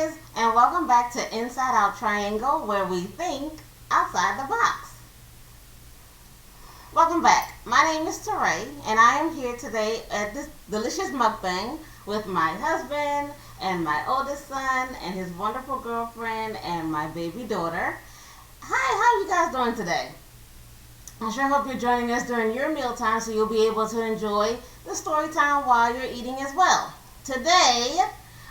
is, and welcome back to Inside Out Triangle, where we think outside the box. Welcome back. My name is Teray, and I am here today at this delicious mukbang with my husband and my oldest son and his wonderful girlfriend and my baby daughter. Hi, how are you guys doing today? I sure hope you're joining us during your mealtime so you'll be able to enjoy the story time while you're eating as well. Today,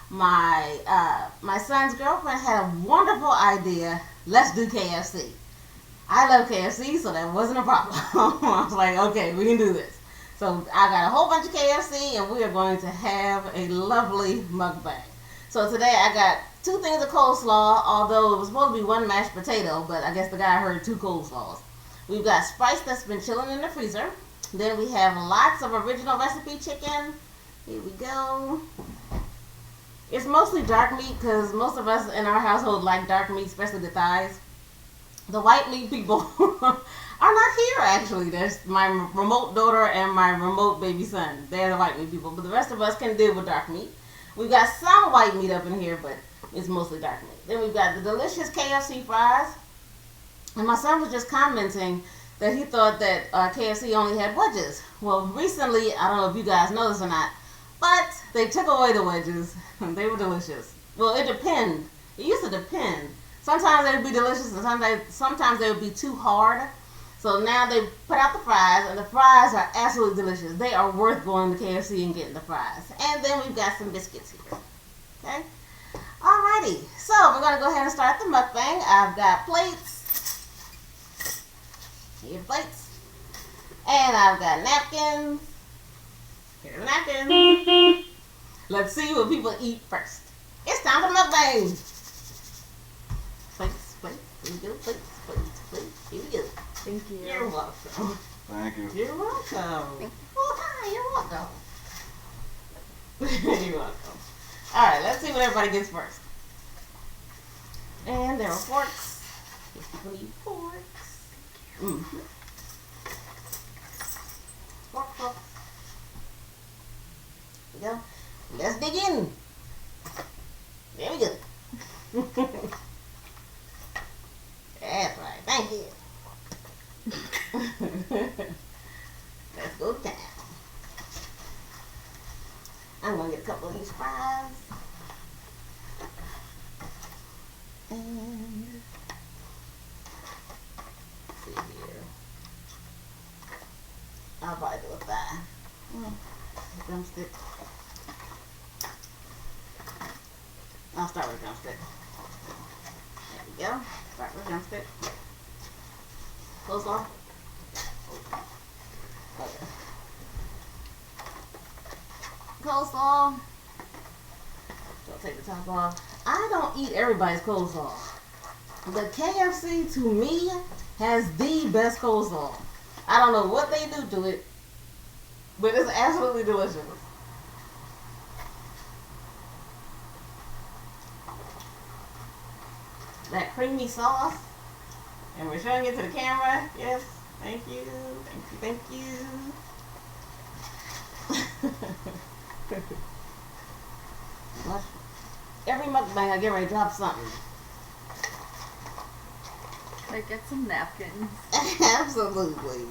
my son's girlfriend had a wonderful idea. Let's do KFC. I love KFC, so that wasn't a problem. I was like, okay, we can do this. So I got a whole bunch of KFC, and we are going to have a lovely mukbang. So today I got 2 things of coleslaw, although it was supposed to be 1 mashed potato, but I guess the guy heard 2 coleslaws. We've got Sprite that's been chilling in the freezer. Then we have lots of original recipe chicken. Here we go. It's mostly dark meat because most of us in our household like dark meat, especially the thighs. The white meat people are not here actually. There's my remote daughter and my remote baby son. They're the white meat people, but the rest of us can deal with dark meat. We've got some white meat up in here, but it's mostly dark meat. Then we've got the delicious KFC fries. And my son was just commenting that he thought that KFC only had wedges. Well, recently, I don't know if you guys know this or not, but they took away the wedges. They were delicious. Well, it depends. It used to depend. Sometimes they would be delicious, and sometimes they would be too hard. So now they put out the fries, and the fries are absolutely delicious. They are worth going to KFC and getting the fries. And then we've got some biscuits here. Okay? Alrighty. So we're going to go ahead and start the mukbang. I've got plates. Here are plates. And I've got napkins. Here are napkins. Let's see what people eat first. It's time for mukbang. Plates, plates, here we go, plates, plates, plates, here we go. Thank you. You're welcome. Thank you. You're welcome. Oh, hi, you're welcome. You're welcome. Alright, let's see what everybody gets first. And there are forks. People need forks. Mm-hmm. Fork. There we go. Let's dig in. There we go. That's right. Thank you. Let's go down. I'm going to get a couple of these fries. And let's see here. I'll probably do a thigh. Drumstick. I'll start with a drumstick. There we go. Start with a drumstick. Coleslaw. Okay. Coleslaw. Don't take the top off. I don't eat everybody's coleslaw. The KFC to me has the best coleslaw. I don't know what they do to it, but it's absolutely delicious. That creamy sauce. And we're showing it to the camera. Yes. Thank you. Thank you. Thank you. Every mukbang I get ready to drop something. Like, get some napkins. Absolutely.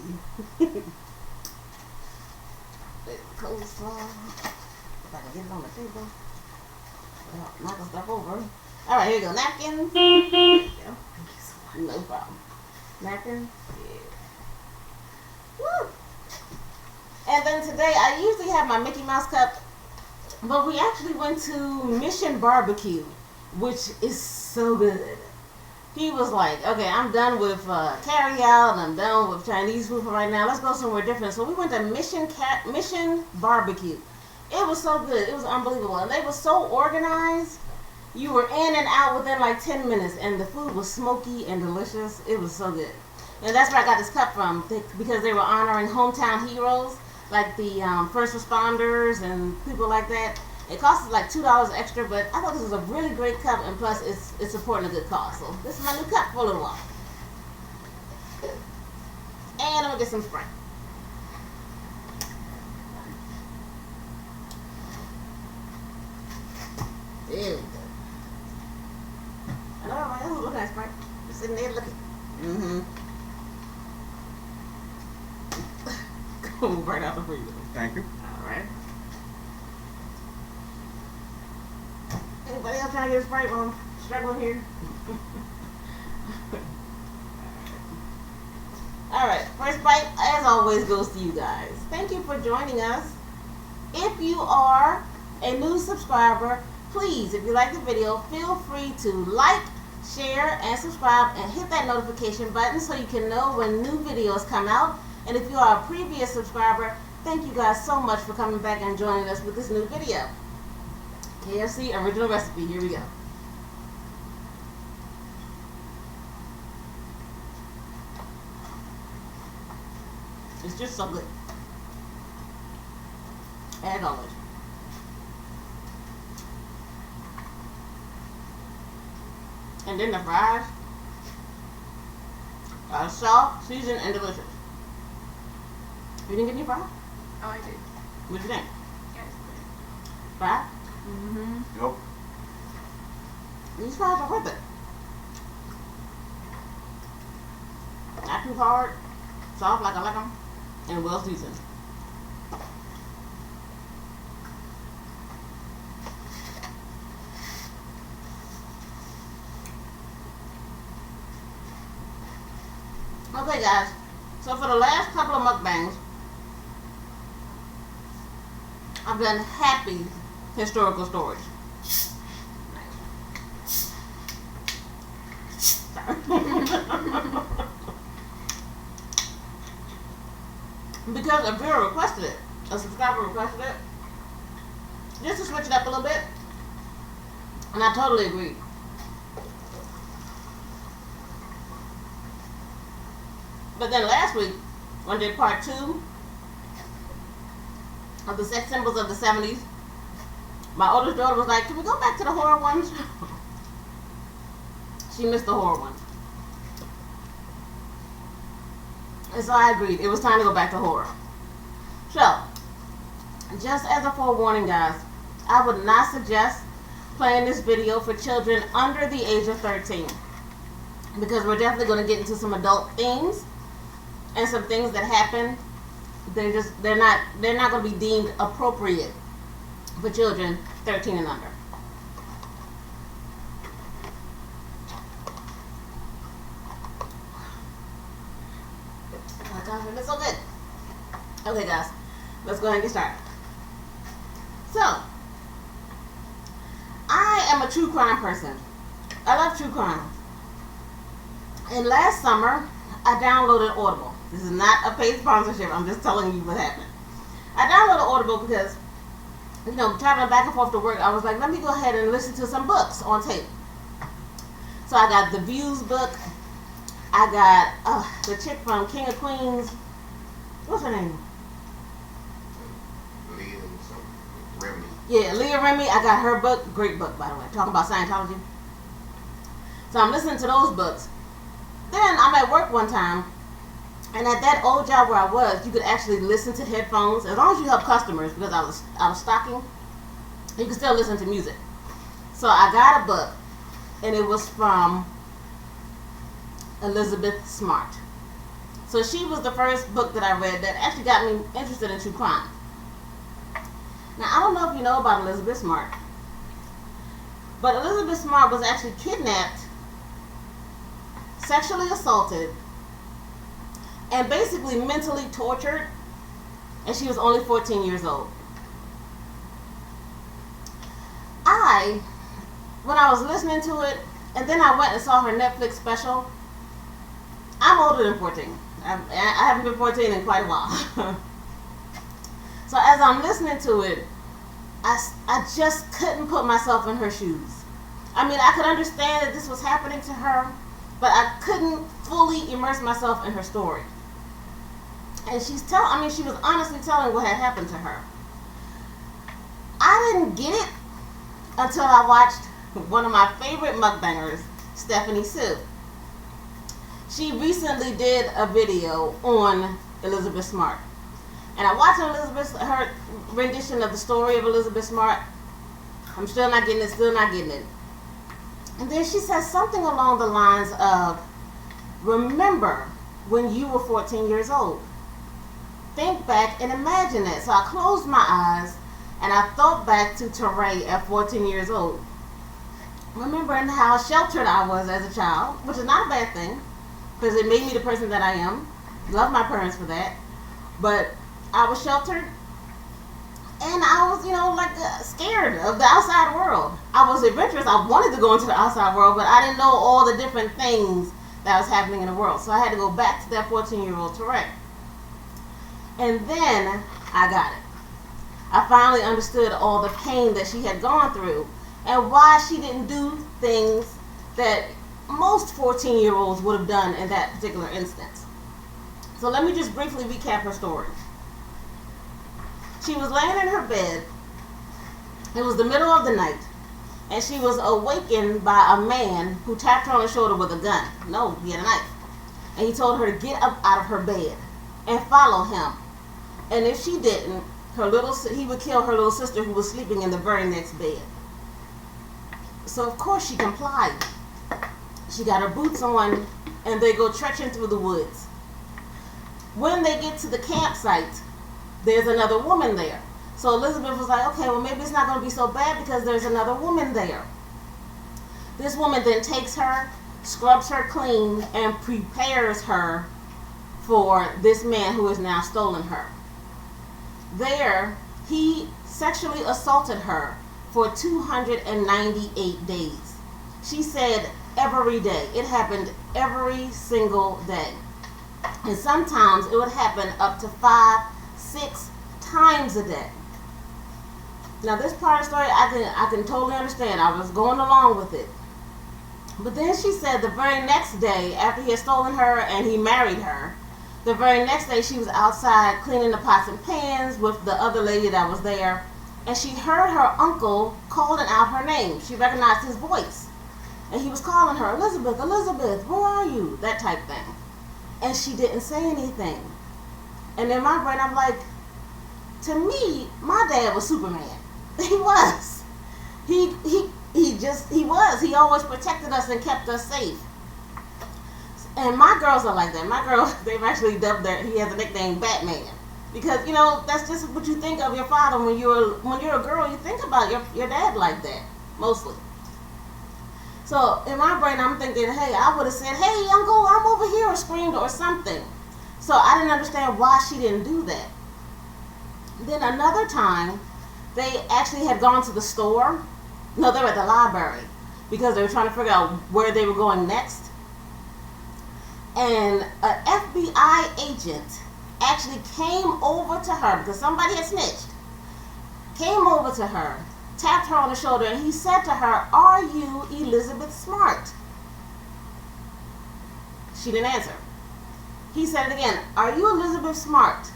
Coleslaw. If I can get it on the table. Well, knock the stuff over. Alright, here you go. Napkins. There you go. Thank you so much. No problem. Napkins. Yeah. Woo! And then today, I usually have my Mickey Mouse cup, but we actually went to Mission Barbecue, which is so good. He was like, okay, I'm done with carry out, and I'm done with Chinese food for right now. Let's go somewhere different. So we went to Mission Barbecue. It was so good. It was unbelievable. And they were so organized. You were in and out within like 10 minutes, and the food was smoky and delicious. It was so good. And that's where I got this cup from, because they were honoring hometown heroes, like the first responders and people like that. It costs like $2 extra, but I thought this was a really great cup, and plus it's supporting a good cause. So this is my new cup for a little while. And I'm going to get some Sprite. There we go. sitting there looking. Go right out the freezer. Thank you. Alright. Anybody else trying to get a Sprite while I'm struggling here? Alright, first Sprite, as always, goes to you guys. Thank you for joining us. If you are a new subscriber, please, if you like the video, feel free to like, share, and subscribe, and hit that notification button so you can know when new videos come out. And if you are a previous subscriber, thank you guys so much for coming back and joining us with this new video. KFC original recipe, here we go. It's just so good. As always. And then the fries are soft, seasoned, and delicious. You didn't get any fries? Oh, I did. What'd you think? Yes. Fries? Nope. These fries are worth it. Not too hard, soft like I like them, and well seasoned. Okay guys, so for the last couple of mukbangs, I've done happy historical stories. Because a viewer requested it, a subscriber requested it, just to switch it up a little bit, and I totally agree. But then last week, when I did part 2 of the sex symbols of the 70s, my oldest daughter was like, can we go back to the horror ones? She missed the horror ones. And so I agreed. It was time to go back to horror. So, just as a forewarning, guys, I would not suggest playing this video for children under the age of 13. Because we're definitely going to get into some adult themes and some things that happen. They're not going to be deemed appropriate for children 13 and under. It's so good. Okay guys, let's go ahead and get started. So, I am a true crime person. I love true crime. And last summer, I downloaded Audible. This is not a paid sponsorship. I'm just telling you what happened. I downloaded Audible because, you know, traveling back and forth to work, I was like, let me go ahead and listen to some books on tape. So I got the Views book. I got the chick from King of Queens. What's her name? Remy. Yeah, Leah Remy. I got her book. Great book, by the way. Talking about Scientology. So I'm listening to those books. Then I'm at work one time, and at that old job where I was, you could actually listen to headphones as long as you help customers, because I was stocking. You could still listen to music. So I got a book, and it was from Elizabeth Smart. So she was the first book that I read that actually got me interested in true crime. Now, I don't know if you know about Elizabeth Smart, but Elizabeth Smart was actually kidnapped, sexually assaulted, and basically mentally tortured, and she was only 14 years old. When I was listening to it, and then I went and saw her Netflix special, I'm older than 14. I haven't been 14 in quite a while. So as I'm listening to it, I just couldn't put myself in her shoes. I mean, I could understand that this was happening to her, but I couldn't fully immerse myself in her story. And she was honestly telling what had happened to her. I didn't get it until I watched one of my favorite mukbangers, Stephanie Sue. She recently did a video on Elizabeth Smart. And I watched her rendition of the story of Elizabeth Smart. I'm still not getting it, And then she says something along the lines of, remember when you were 14 years old. Think back and imagine that. So I closed my eyes and I thought back to Teray at 14 years old. Remembering how sheltered I was as a child, which is not a bad thing, because it made me the person that I am. Love my parents for that. But I was sheltered, and I was, scared of the outside world. I was adventurous. I wanted to go into the outside world, but I didn't know all the different things that was happening in the world. So I had to go back to that 14-year-old Teray. And then I got it. I finally understood all the pain that she had gone through and why she didn't do things that most 14-year-olds would have done in that particular instance. So let me just briefly recap her story. She was laying in her bed. It was the middle of the night, and she was awakened by a man who tapped her on the shoulder with a gun. No, he had a knife. And he told her to get up out of her bed and follow him. And if she didn't, he would kill her little sister who was sleeping in the very next bed. So of course she complied. She got her boots on, and they go trekking through the woods. When they get to the campsite, there's another woman there. So Elizabeth was like, okay, well maybe it's not going to be so bad because there's another woman there. This woman then takes her, scrubs her clean, and prepares her for this man who has now stolen her. There, he sexually assaulted her for 298 days. She said every day. It happened every single day. And sometimes it would happen up to 5, 6 times a day. Now this part of the story I can totally understand. I was going along with it. But then she said the very next day, after he had stolen her and he married her, the very next day she was outside cleaning the pots and pans with the other lady that was there, and she heard her uncle calling out her name. She recognized his voice. And he was calling her, Elizabeth, Elizabeth, where are you? That type thing. And she didn't say anything. And in my brain, I'm like, to me, my dad was Superman. He was. He was. He always protected us and kept us safe. And my girls are like that. My girls, they've actually dubbed he has a nickname, Batman. Because, that's just what you think of your father when you're a girl. You think about your dad like that, mostly. So in my brain, I'm thinking, hey, I would have said, hey, uncle, I'm over here, or screamed or something. So I didn't understand why she didn't do that. Then another time, they actually had gone to the store. No, they were at the library because they were trying to figure out where they were going next. And an FBI agent actually came over to her because somebody had snitched. Came over to her, tapped her on the shoulder, and he said to her, are you Elizabeth Smart? She didn't answer. He said it again, are you Elizabeth Smart?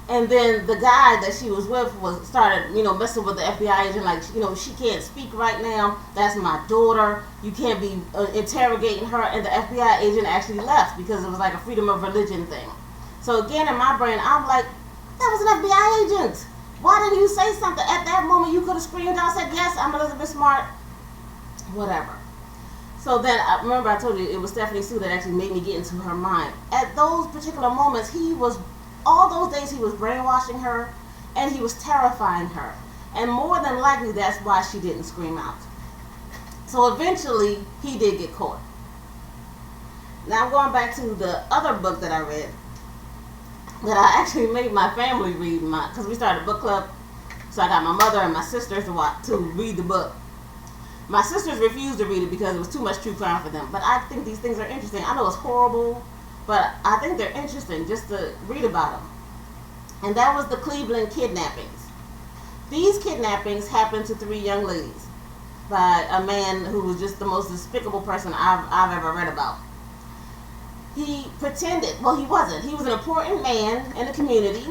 And then the guy that she was with started messing with the FBI agent, like, she can't speak right now. That's my daughter. You can't be interrogating her. And the FBI agent actually left because it was like a freedom of religion thing. So again, in my brain, I'm like, that was an FBI agent. Why didn't you say something? At that moment, you could have screamed out, said, yes, I'm Elizabeth Smart. Whatever. So then, I remember I told you it was Stephanie Sue that actually made me get into her mind. At those particular moments, all those days he was brainwashing her, and he was terrifying her. And more than likely, that's why she didn't scream out. So eventually, he did get caught. Now I'm going back to the other book that I read, that I actually made my family read, because we started a book club. So I got my mother and my sisters to read the book. My sisters refused to read it because it was too much true crime for them. But I think these things are interesting. I know it's horrible, but I think they're interesting just to read about them. And that was the Cleveland kidnappings. These kidnappings happened to 3 young ladies by a man who was just the most despicable person I've ever read about. He pretended, well, he wasn't. He was an important man in the community.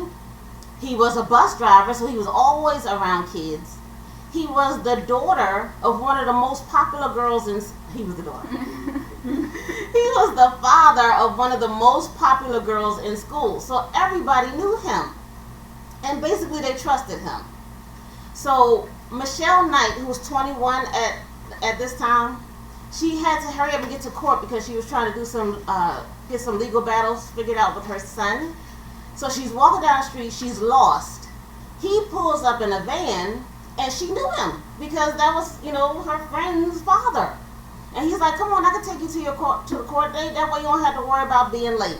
He was a bus driver, so he was always around kids. He was the daughter of one of the most popular girls he was the daughter. He was the father of one of the most popular girls in school. So everybody knew him. And basically they trusted him. So Michelle Knight, who was 21 at this time, She had to hurry up and get to court because she was trying to do get some legal battles figured out with her son. So she's walking down the street. She's lost. He pulls up in a van, and she knew him because that was, her friend's father. And he's like, "Come on, I can take you to the court date. That way you don't have to worry about being late."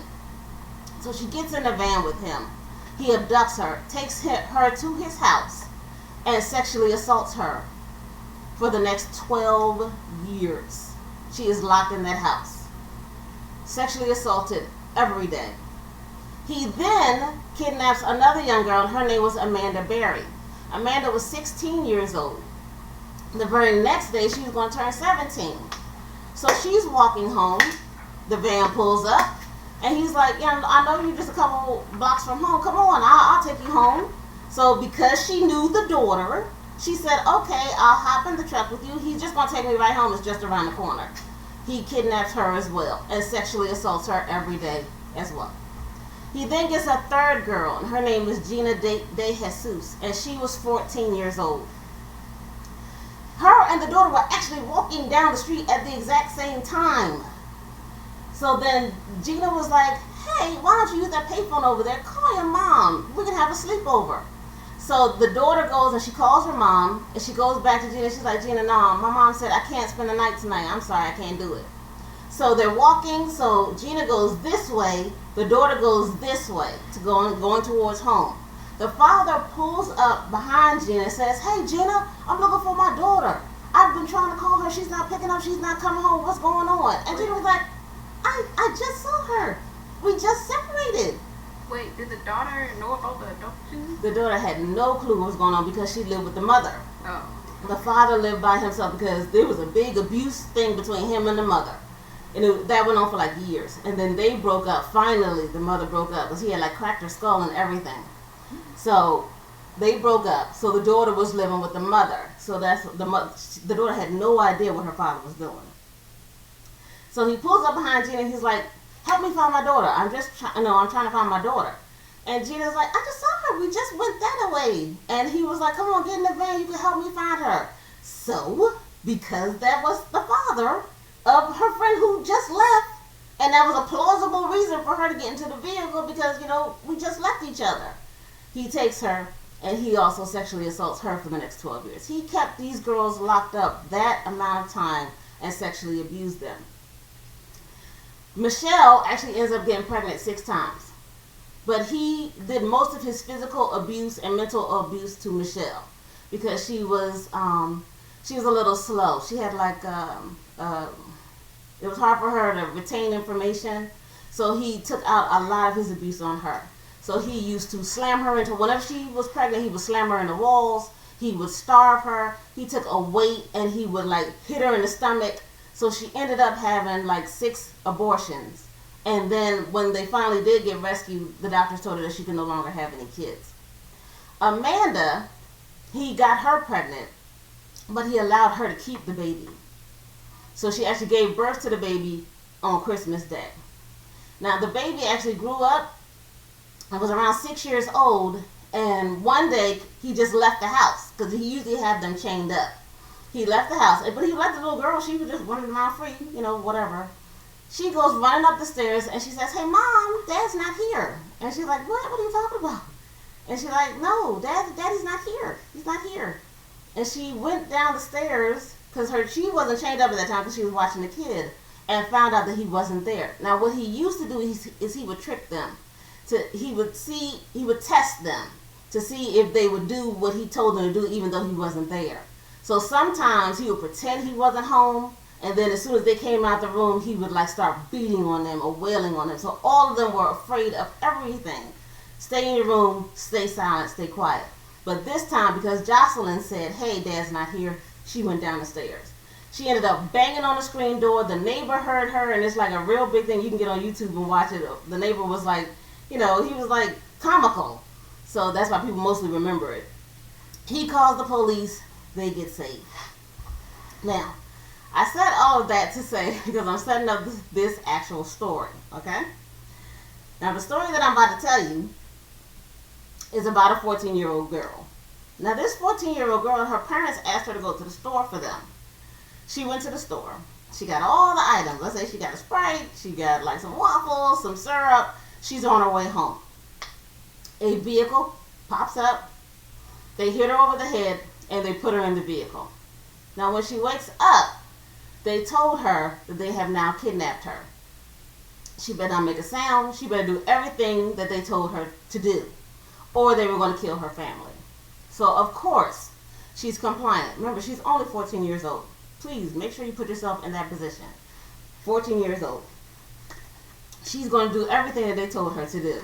So she gets in the van with him. He abducts her, takes her to his house, and sexually assaults her for the next 12 years. She is locked in that house, sexually assaulted every day. He then kidnaps another young girl, and her name was Amanda Berry. Amanda was 16 years old. The very next day, she was going to turn 17. So she's walking home. The van pulls up, and he's like, "I know you're just a couple blocks from home. Come on, I'll take you home." So because she knew the daughter, she said, "Okay, I'll hop in the truck with you. He's just going to take me right home. It's just around the corner." He kidnaps her as well and sexually assaults her every day as well. He then gets a third girl, and her name was Gina De Jesus, and she was 14 years old. Her and the daughter were actually walking down the street at the exact same time. So then Gina was like, "Hey, why don't you use that payphone over there? Call your mom. We can have a sleepover." So the daughter goes and she calls her mom, and she goes back to Gina. She's like, "Gina, no, my mom said I can't spend the night tonight. I'm sorry, I can't do it." So they're walking. So Gina goes this way. The daughter goes this way to going towards home. The father pulls up behind Gina and says, "Hey, Gina, I'm looking for my daughter. I've been trying to call her. She's not picking up. She's not coming home. What's going on?" And Gina was like, I just saw her. We just separated." Wait, did the daughter know about the adoption? The daughter had no clue what was going on because she lived with the mother. Oh. The father lived by himself because there was a big abuse thing between him and the mother. And that went on for like years. And then they broke up. Finally, the mother broke up because he had like cracked her skull and everything. So they broke up. So the daughter was living with the mother. So that's the daughter had no idea what her father was doing. So he pulls up behind Gina and he's like, "Help me find my daughter. I'm trying to find my daughter." And Gina's like, "I just saw her. We just went that way." And he was like, "Come on, get in the van. You can help me find her." So, because that was the father of her friend who just left, and that was a plausible reason for her to get into the vehicle because, we just left each other. He takes her, and he also sexually assaults her for the next 12 years. He kept these girls locked up that amount of time and sexually abused them. Michelle actually ends up getting pregnant 6 times. But he did most of his physical abuse and mental abuse to Michelle because she was a little slow. She had it was hard for her to retain information. So he took out a lot of his abuse on her. So he used to slam her into, whenever she was pregnant, he would slam her in the walls. He would starve her. He took a weight and he would hit her in the stomach. So she ended up having 6 abortions. And then when they finally did get rescued, the doctors told her that she could no longer have any kids. Amanda, he got her pregnant, but he allowed her to keep the baby. So she actually gave birth to the baby on Christmas Day. Now the baby actually grew up and was around 6 years old. And one day he just left the house because he usually had them chained up. He left the house, but he let the little girl, she was just running around free, whatever. She goes running up the stairs and she says, "Hey, Mom, Dad's not here." And she's like, What are you talking about?" And she's like, "No, Daddy's not here. He's not here." And she went down the stairs because she wasn't chained up at that time because she was watching the kid and found out that he wasn't there. Now, what he used to do is he would trick them. He would test them to see if they would do what he told them to do even though he wasn't there. So sometimes he would pretend he wasn't home, and then as soon as they came out the room, he would start beating on them or wailing on them. So all of them were afraid of everything. Stay in your room, stay silent, stay quiet. But this time, because Jocelyn said, "Hey, Dad's not here," she went down the stairs. She ended up banging on the screen door. The neighbor heard her, and it's a real big thing. You can get on YouTube and watch it. The neighbor was he was comical. So that's why people mostly remember it. He calls the police. They get saved. Now, I said all of that to say, because I'm setting up this actual story, okay? Now, the story that I'm about to tell you is about a 14-year-old girl. Now, this 14-year-old girl, her parents asked her to go to the store for them. She went to the store. She got all the items. Let's say she got a Sprite. She got like some waffles, some syrup. She's on her way home. A vehicle pops up. They hit her over the head and they put her in the vehicle. Now when she wakes up, they told her that they have now kidnapped her. She better not make a sound. She better do everything that they told her to do, or they were going to kill her family. So of course, she's compliant. Remember, she's only 14 years old. Please make sure you put yourself in that position. 14 years old. She's going to do everything that they told her to do.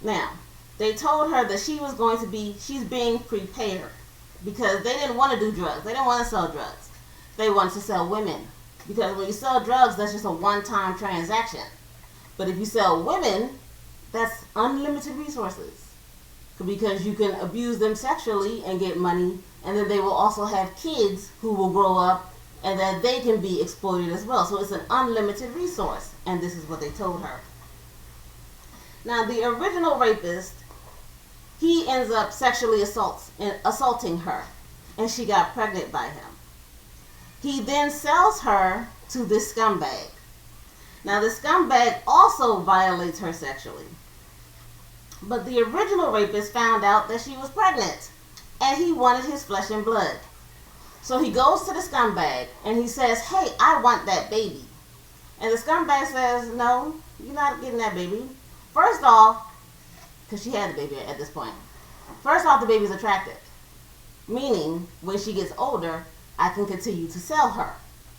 Now, they told her that she's being prepared because they didn't want to do drugs. They didn't want to sell drugs. They wanted to sell women. Because when you sell drugs, that's just a one-time transaction. But if you sell women, that's unlimited resources. Because you can abuse them sexually and get money, and then they will also have kids who will grow up and that they can be exploited as well. So it's an unlimited resource, and this is what they told her. Now, the original rapist, he ends up sexually assaulting her, and she got pregnant by him. He then sells her to this scumbag. Now, the scumbag also violates her sexually. But the original rapist found out that she was pregnant, and he wanted his flesh and blood. So he goes to the scumbag, and he says, hey, I want that baby. And the scumbag says, no, you're not getting that baby. First off, because she had the baby at this point. First off, the baby's attractive. Meaning, when she gets older, I can continue to sell her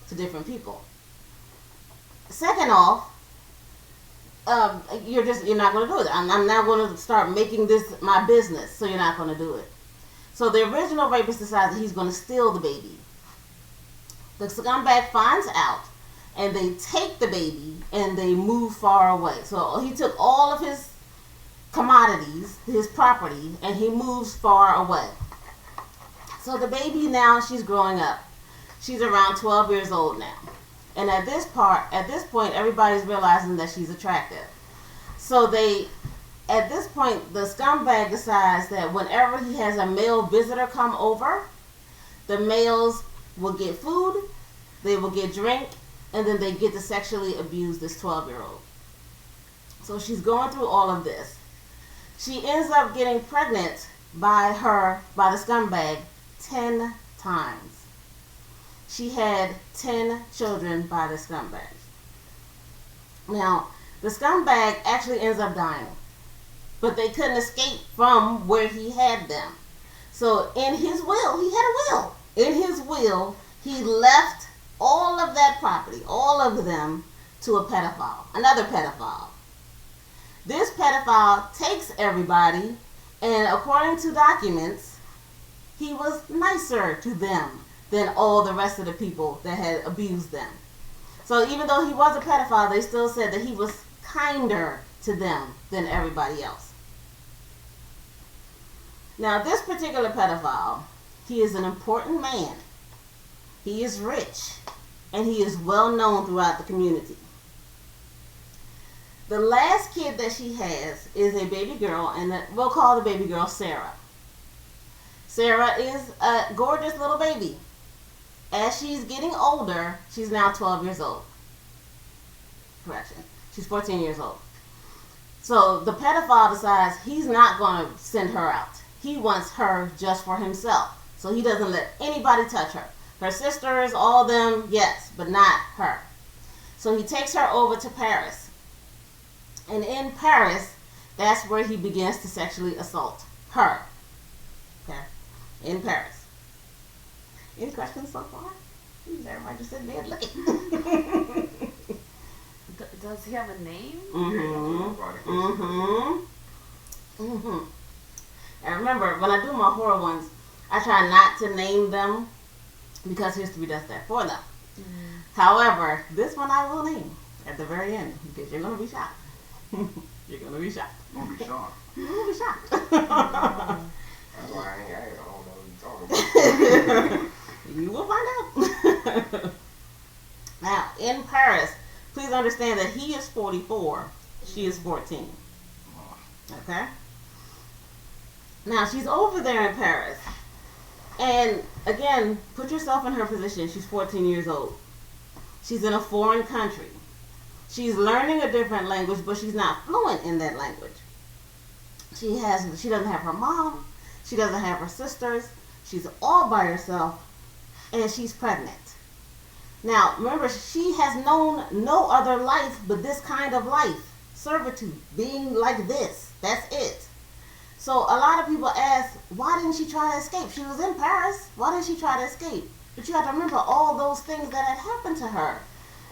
to different people. Second off, you're not going to do it. I'm now going to start making this my business, so you're not going to do it. So the original rapist decides that he's going to steal the baby. The scumbag finds out, and they take the baby, and they move far away. So he took all of his commodities, his property, and he moves far away. So the baby now, she's growing up. She's around 12 years old now. And at this point, everybody's realizing that she's attractive. So at this point, the scumbag decides that whenever he has a male visitor come over, the males will get food, they will get drink, and then they get to sexually abuse this 12-year-old. So she's going through all of this. She ends up getting pregnant by the scumbag 10 times. She had 10 children by the scumbag. Now, the scumbag actually ends up dying, but they couldn't escape from where he had them. So in his will, he had a will. In his will, he left all of that property, all of them, to a pedophile, another pedophile. This pedophile takes everybody, and according to documents, he was nicer to them than all the rest of the people that had abused them. So even though he was a pedophile, they still said that he was kinder to them than everybody else. Now, this particular pedophile, he is an important man. He is rich, and he is well known throughout the community. The last kid that she has is a baby girl, and we'll call the baby girl Sarah. Sarah is a gorgeous little baby. As she's getting older, she's now 12 years old. Correction. She's 14 years old. So the pedophile decides he's not going to send her out. He wants her just for himself. So he doesn't let anybody touch her. Her sisters, all them, yes, but not her. So he takes her over to Paris. And in Paris, that's where he begins to sexually assault her. Okay? In Paris. Any questions so far? Everybody just sitting there looking. Does he have a name? And remember, when I do my horror ones, I try not to name them because history does that for them. However, this one I will name at the very end because you're going to be shocked. You're going to be shocked. I'm gonna be shocked. You're going to be shocked. That's why I don't know what you're talking about. You will find out. Now, in Paris, please understand that he is 44, she is 14. Okay? Now, she's over there in Paris. And again, put yourself in her position. She's 14 years old. She's in a foreign country. She's learning a different language, but she's not fluent in that language. She doesn't have her mom. She doesn't have her sisters. She's all by herself, and she's pregnant. Now, remember, she has known no other life but this kind of life. Servitude, being like this. That's it. So a lot of people ask, why didn't she try to escape? She was in Paris. Why didn't she try to escape? But you have to remember all those things that had happened to her.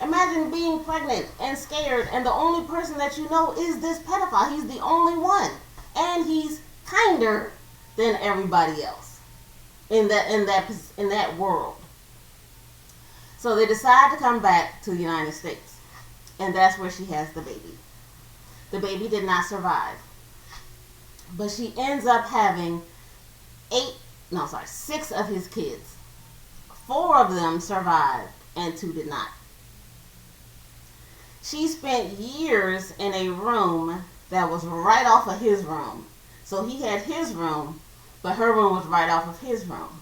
Imagine being pregnant and scared, and the only person that you know is this pedophile. He's the only one. And he's kinder than everybody else in that world. So they decide to come back to the United States. And that's where she has the baby. The baby did not survive. But she ends up having 6 of his kids. 4 of them survived and 2 did not. She spent years in a room that was right off of his room. So he had his room, but her room was right off of his room.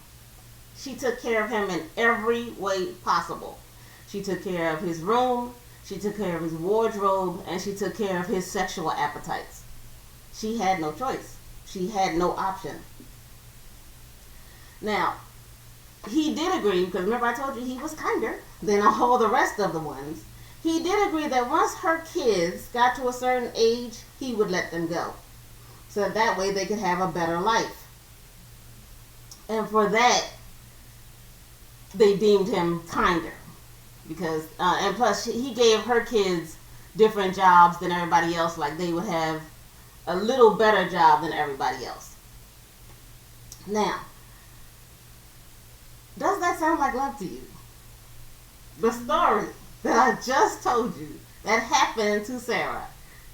She took care of him in every way possible. She took care of his room, she took care of his wardrobe, and she took care of his sexual appetites. She had no choice. She had no option. Now, he did agree, because remember I told you he was kinder than all the rest of the ones. He did agree that once her kids got to a certain age, he would let them go. So that way they could have a better life. And for that, they deemed him kinder. Because, and plus, he gave her kids different jobs than everybody else. Like they would have a little better job than everybody else. Now, does that sound like love to you? The story that I just told you that happened to Sarah,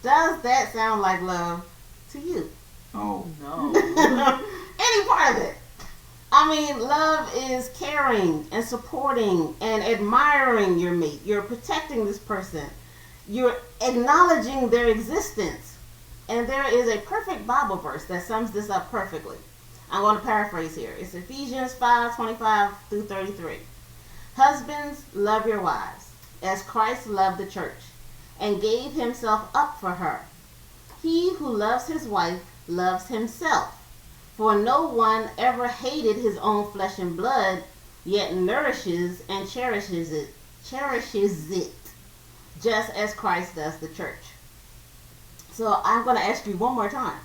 does that sound like love to you? Oh. No. Any part of it. I mean, love is caring and supporting and admiring your mate. You're protecting this person. You're acknowledging their existence. And there is a perfect Bible verse that sums this up perfectly. I'm going to paraphrase here. It's Ephesians 5:25 through 33. Husbands, love your wives, as Christ loved the church, and gave himself up for her. He who loves his wife loves himself. For no one ever hated his own flesh and blood, yet nourishes and cherishes it, just as Christ does the church. So I'm going to ask you one more time.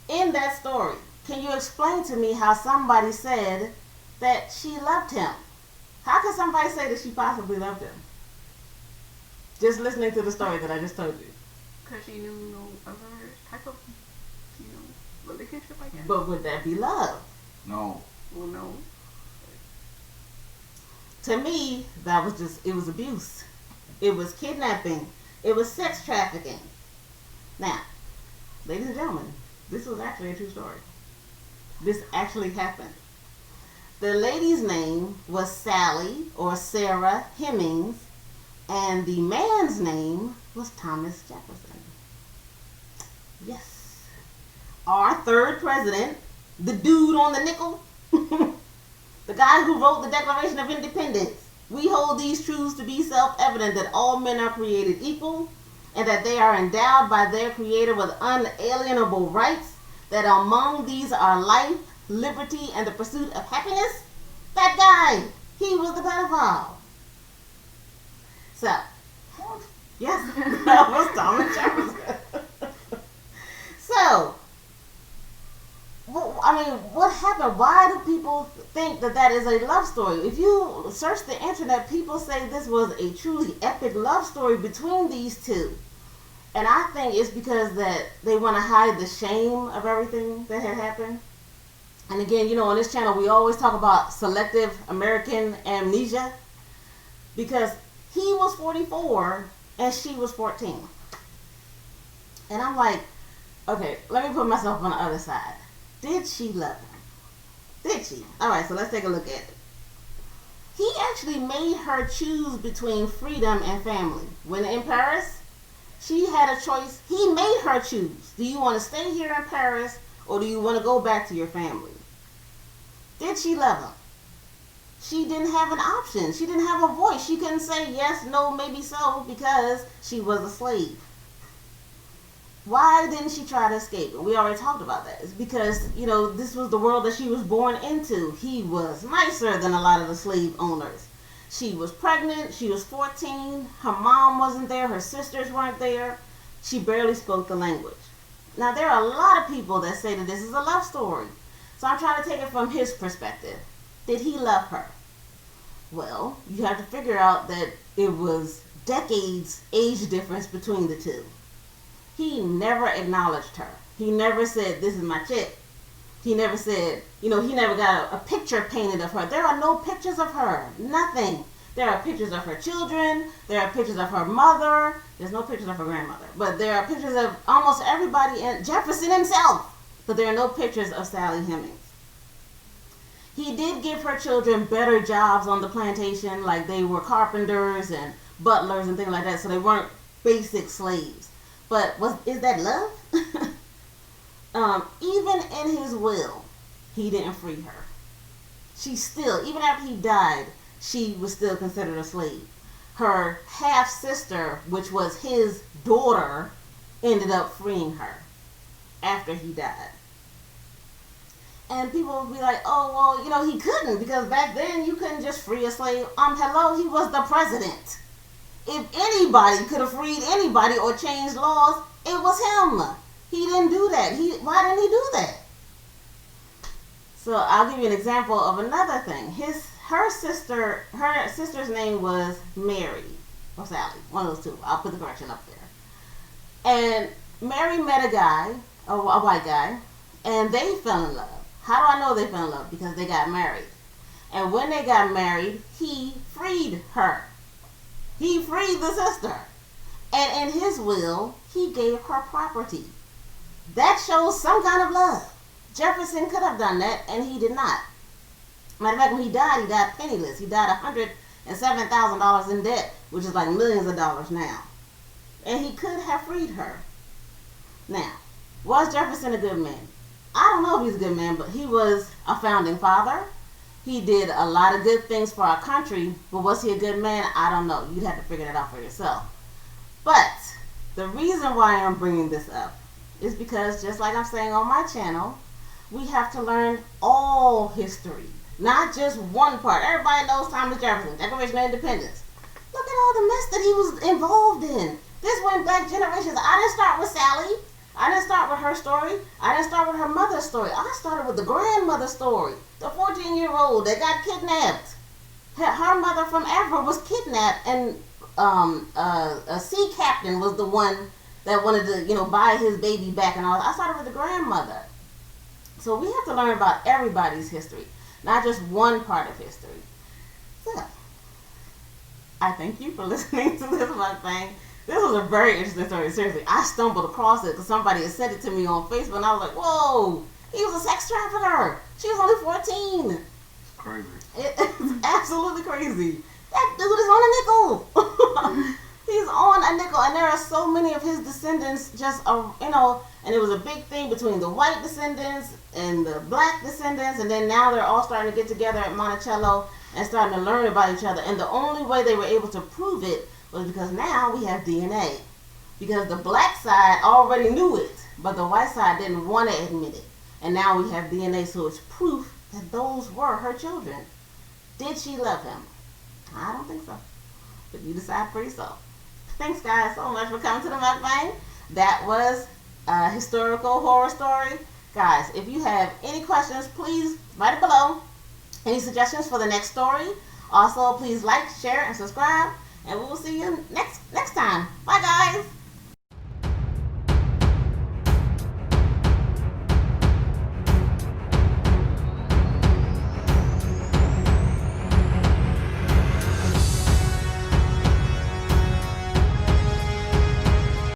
In that story, can you explain to me how somebody said that she loved him? How could somebody say that she possibly loved him? Just listening to the story that I just told you. Because she knew no other type of, relationship, I guess. But would that be love? No. Well, no. To me, it was abuse. It was kidnapping. It was sex trafficking. Now, ladies and gentlemen, this was actually a true story. This actually happened. The lady's name was Sally or Sarah Hemings, and the man's name was Thomas Jefferson. Yes. Our third president, the dude on the nickel, the guy who wrote the Declaration of Independence. We hold these truths to be self-evident that all men are created equal and that they are endowed by their Creator with unalienable rights, that among these are life, liberty, and the pursuit of happiness. That guy, he was the pedophile. So, yes, that was Thomas Jefferson. So, what happened? Why do people think that is a love story? If you search the internet, people say this was a truly epic love story between these two. And I think it's because that they want to hide the shame of everything that had happened. And again, on this channel, we always talk about selective American amnesia. Because he was 44 and she was 14. And I'm like, okay, let me put myself on the other side. Did she love him? Did she? Alright, so let's take a look at it. He actually made her choose between freedom and family. When in Paris, she had a choice. He made her choose. Do you want to stay here in Paris or do you want to go back to your family? Did she love him? She didn't have an option. She didn't have a voice. She couldn't say yes, no, maybe so, because she was a slave. Why didn't she try to escape? We already talked about that. It's because, this was the world that she was born into. He was nicer than a lot of the slave owners. She was pregnant. She was 14. Her mom wasn't there. Her sisters weren't there. She barely spoke the language. Now, there are a lot of people that say that this is a love story. So I'm trying to take it from his perspective. Did he love her? Well, you have to figure out that it was decades age difference between the two. He never acknowledged her. He never said, this is my chick. He never said, he never got a picture painted of her. There are no pictures of her. Nothing. There are pictures of her children. There are pictures of her mother. There's no pictures of her grandmother. But there are pictures of almost everybody, and Jefferson himself. But there are no pictures of Sally Hemings. He did give her children better jobs on the plantation, like they were carpenters and butlers and things like that, so they weren't basic slaves. But is that love? Even in his will, he didn't free her. She still, even after he died, she was still considered a slave. Her half-sister, which was his daughter, ended up freeing her after he died. And people would be like, oh, well, he couldn't, because back then you couldn't just free a slave. Hello, he was the president. If anybody could have freed anybody or changed laws, it was him. He didn't do that. Why didn't he do that? So I'll give you an example of another thing. Her sister's name was Mary or Sally, one of those two. I'll put the correction up there. And Mary met a guy, a white guy, and they fell in love. How do I know they fell in love? Because they got married. And when they got married, he freed her. He freed the sister. And in his will, he gave her property. That shows some kind of love. Jefferson could have done that, and he did not. Matter of fact, when he died penniless. He died $107,000 in debt, which is like millions of dollars now. And he could have freed her. Now, was Jefferson a good man? I don't know if he's a good man, but he was a founding father. He did a lot of good things for our country, but was he a good man? I don't know. You'd have to figure that out for yourself. But the reason why I'm bringing this up is because, just like I'm saying on my channel, we have to learn all history, not just one part. Everybody knows Thomas Jefferson, Declaration of Independence. Look at all the mess that he was involved in. This went back generations. I didn't start with Sally. I didn't start with her story. I didn't start with her mother's story. I started with the grandmother's story. The 14-year-old that got kidnapped. Her mother from Africa was kidnapped, and a sea captain was the one that wanted to, buy his baby back and all. I started with the grandmother. So we have to learn about everybody's history, not just one part of history. So, I thank you for listening to this mukbang. This was a very interesting story. Seriously, I stumbled across it because somebody had sent it to me on Facebook, and I was like, whoa, he was a sex trafficker. She was only 14. It's crazy. It's absolutely crazy. That dude is on a nickel. He's on a nickel, and there are so many of his descendants just, and it was a big thing between the white descendants and the black descendants, and then now they're all starting to get together at Monticello and starting to learn about each other. And the only way they were able to prove it was because now we have DNA. Because the black side already knew it, but the white side didn't want to admit it. And now we have DNA, so it's proof that those were her children. Did she love him? I don't think so. But you decide for yourself. Thanks, guys, so much for coming to the mukbang. That was a historical horror story. Guys, if you have any questions, please write it below. Any suggestions for the next story? Also, please like, share, and subscribe. And we will see you next time. Bye, guys.